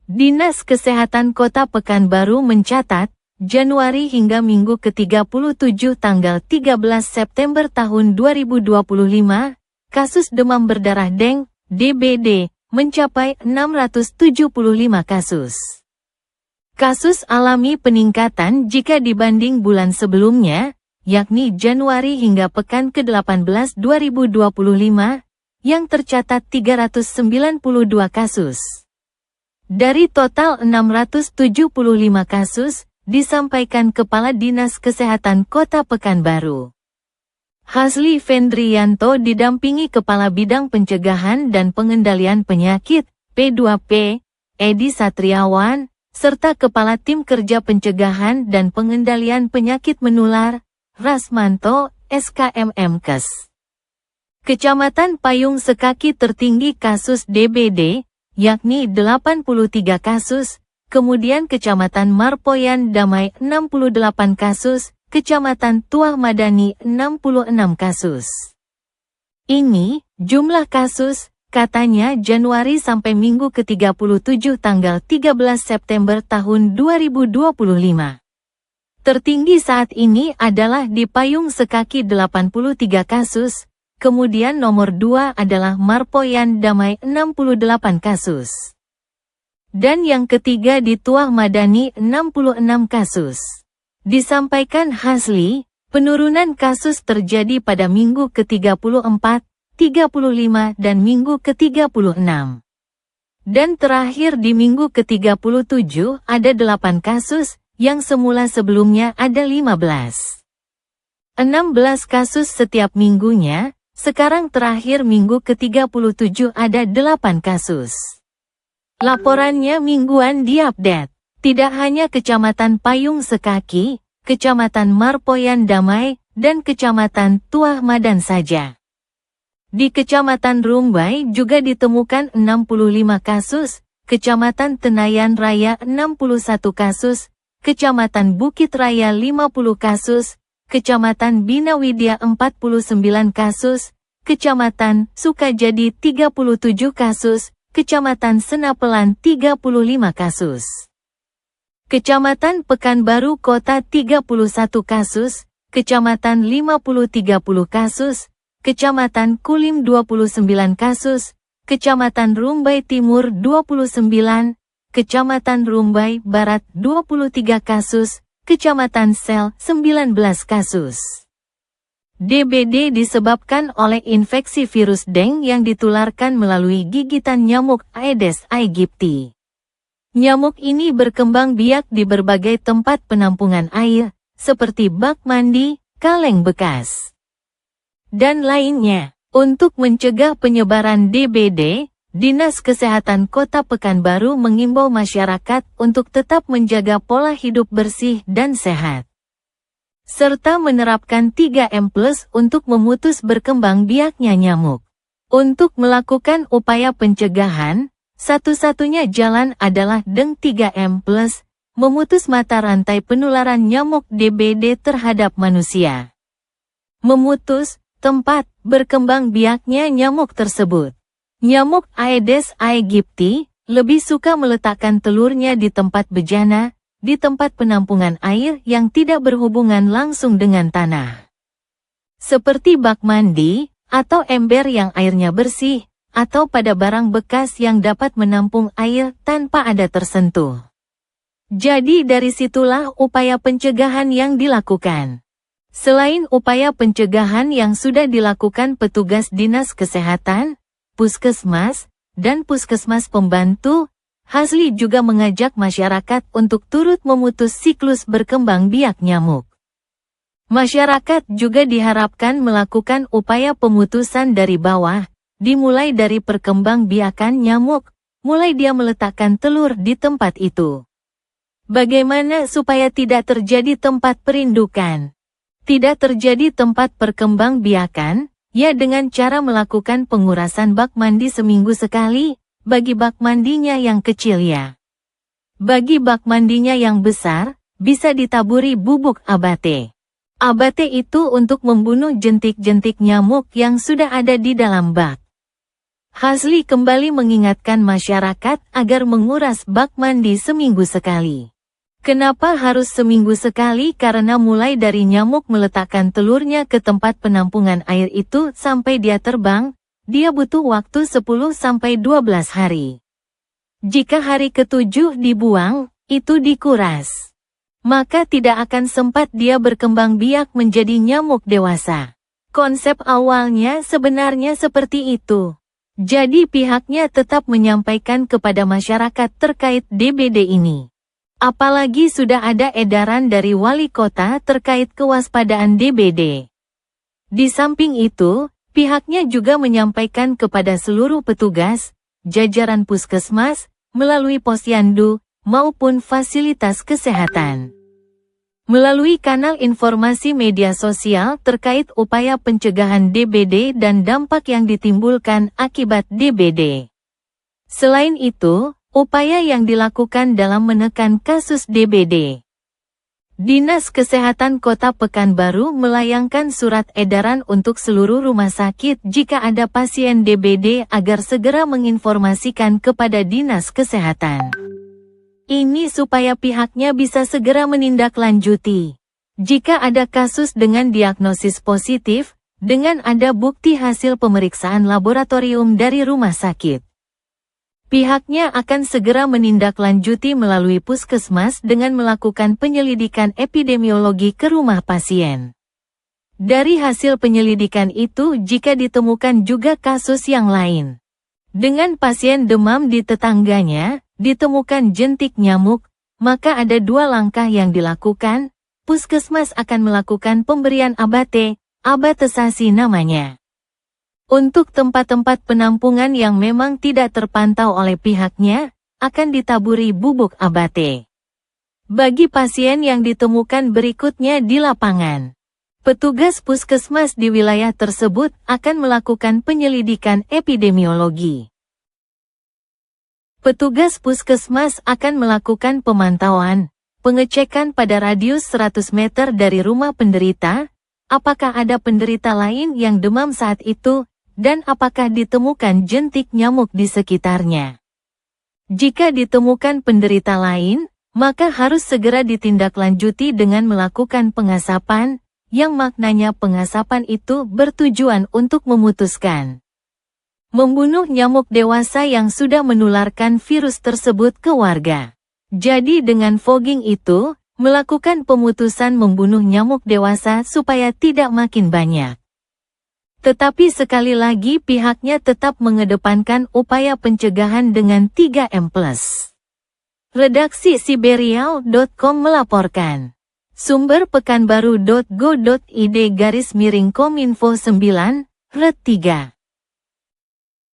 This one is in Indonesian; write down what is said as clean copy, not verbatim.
Dinas Kesehatan Kota Pekanbaru mencatat, Januari hingga Minggu ke-37 tanggal 13 September tahun 2025, kasus demam berdarah dengue (DBD) mencapai 675 kasus. Kasus alami peningkatan jika dibanding bulan sebelumnya, yakni Januari hingga pekan ke-18 2025, yang tercatat 392 kasus. Dari total 675 kasus, disampaikan Kepala Dinas Kesehatan Kota Pekanbaru, Hasli Fendriyanto didampingi Kepala Bidang Pencegahan dan Pengendalian Penyakit, P2P, Edi Satriawan, serta Kepala Tim Kerja Pencegahan dan Pengendalian Penyakit Menular, Rasmanto, SKMMkes. Kecamatan Payung Sekaki tertinggi kasus DBD, yakni 83 kasus, kemudian Kecamatan Marpoyan Damai 68 kasus, Kecamatan Tuah Madani 66 kasus. Ini, jumlah kasus, katanya Januari sampai Minggu ke-37 tanggal 13 September tahun 2025. Tertinggi saat ini adalah di Payung Sekaki 83 kasus, kemudian nomor 2 adalah Marpoyan Damai 68 kasus. Dan yang ketiga di Tuah Madani 66 kasus. Disampaikan Hasli, penurunan kasus terjadi pada minggu ke-34, 35 dan minggu ke-36. Dan terakhir di minggu ke-37 ada 8 kasus, yang semula sebelumnya ada 15. 16 kasus setiap minggunya. Sekarang terakhir minggu ke-37 ada 8 kasus. Laporannya mingguan diupdate. Tidak hanya Kecamatan Payung Sekaki, Kecamatan Marpoyan Damai, dan Kecamatan Tuah Madan saja. Di Kecamatan Rumbai juga ditemukan 65 kasus, Kecamatan Tenayan Raya 61 kasus, Kecamatan Bukit Raya 50 kasus, Kecamatan Bina Widya 49 kasus, Kecamatan Sukajadi 37 kasus, Kecamatan Senapelan 35 kasus. Kecamatan Pekanbaru Kota 31 kasus, Kecamatan 50 kasus, Kecamatan Kulim 29 kasus, Kecamatan Rumbai Timur 29, Kecamatan Rumbai Barat 23 kasus, Kecamatan Sel 19 kasus. DBD disebabkan oleh infeksi virus dengue yang ditularkan melalui gigitan nyamuk Aedes aegypti. Nyamuk ini berkembang biak di berbagai tempat penampungan air, seperti bak mandi, kaleng bekas, dan lainnya. Untuk mencegah penyebaran DBD, Dinas Kesehatan Kota Pekanbaru mengimbau masyarakat untuk tetap menjaga pola hidup bersih dan sehat, serta menerapkan 3M+ untuk memutus berkembang biaknya nyamuk. Untuk melakukan upaya pencegahan, satu-satunya jalan adalah dengan 3M+, memutus mata rantai penularan nyamuk DBD terhadap manusia. Memutus tempat berkembang biaknya nyamuk tersebut. Nyamuk Aedes aegypti lebih suka meletakkan telurnya di tempat bejana, di tempat penampungan air yang tidak berhubungan langsung dengan tanah, seperti bak mandi, atau ember yang airnya bersih, atau pada barang bekas yang dapat menampung air tanpa ada tersentuh. Jadi dari situlah upaya pencegahan yang dilakukan. Selain upaya pencegahan yang sudah dilakukan petugas Dinas Kesehatan, Puskesmas, dan Puskesmas Pembantu, Hasli juga mengajak masyarakat untuk turut memutus siklus berkembang biak nyamuk. Masyarakat juga diharapkan melakukan upaya pemutusan dari bawah, dimulai dari perkembangbiakan nyamuk, mulai dia meletakkan telur di tempat itu. Bagaimana supaya tidak terjadi tempat perindukan? Tidak terjadi tempat perkembangbiakan, ya dengan cara melakukan pengurasan bak mandi seminggu sekali, bagi bak mandinya yang kecil ya. Bagi bak mandinya yang besar, bisa ditaburi bubuk abate. Abate itu untuk membunuh jentik-jentik nyamuk yang sudah ada di dalam bak. Hazli kembali mengingatkan masyarakat agar menguras bak mandi seminggu sekali. Kenapa harus seminggu sekali? Karena mulai dari nyamuk meletakkan telurnya ke tempat penampungan air itu sampai dia terbang, dia butuh waktu 10-12 hari. Jika hari ke-7 dibuang, itu dikuras, maka tidak akan sempat dia berkembang biak menjadi nyamuk dewasa. Konsep awalnya sebenarnya seperti itu. Jadi pihaknya tetap menyampaikan kepada masyarakat terkait DBD ini. Apalagi sudah ada edaran dari wali kota terkait kewaspadaan DBD. Di samping itu, pihaknya juga menyampaikan kepada seluruh petugas, jajaran puskesmas, melalui posyandu, maupun fasilitas kesehatan. Melalui kanal informasi media sosial terkait upaya pencegahan DBD dan dampak yang ditimbulkan akibat DBD. Selain itu, upaya yang dilakukan dalam menekan kasus DBD. Dinas Kesehatan Kota Pekanbaru melayangkan surat edaran untuk seluruh rumah sakit jika ada pasien DBD agar segera menginformasikan kepada Dinas Kesehatan. Ini supaya pihaknya bisa segera menindaklanjuti. Jika ada kasus dengan diagnosis positif, dengan ada bukti hasil pemeriksaan laboratorium dari rumah sakit, pihaknya akan segera menindaklanjuti melalui puskesmas dengan melakukan penyelidikan epidemiologi ke rumah pasien. Dari hasil penyelidikan itu jika ditemukan juga kasus yang lain. Dengan pasien demam di tetangganya, ditemukan jentik nyamuk, maka ada dua langkah yang dilakukan, puskesmas akan melakukan pemberian abatesasi namanya. Untuk tempat-tempat penampungan yang memang tidak terpantau oleh pihaknya, akan ditaburi bubuk abate. Bagi pasien yang ditemukan berikutnya di lapangan, petugas puskesmas di wilayah tersebut akan melakukan penyelidikan epidemiologi. Petugas puskesmas akan melakukan pemantauan, pengecekan pada radius 100 meter dari rumah penderita, apakah ada penderita lain yang demam saat itu, dan apakah ditemukan jentik nyamuk di sekitarnya. Jika ditemukan penderita lain, maka harus segera ditindaklanjuti dengan melakukan pengasapan, yang maknanya pengasapan itu bertujuan untuk memutuskan membunuh nyamuk dewasa yang sudah menularkan virus tersebut ke warga. Jadi dengan fogging itu, melakukan pemutusan membunuh nyamuk dewasa supaya tidak makin banyak. Tetapi sekali lagi pihaknya tetap mengedepankan upaya pencegahan dengan 3M+. Redaksi Siberial.com melaporkan. Sumber pekanbaru.go.id /Kominfo 9, Red 3.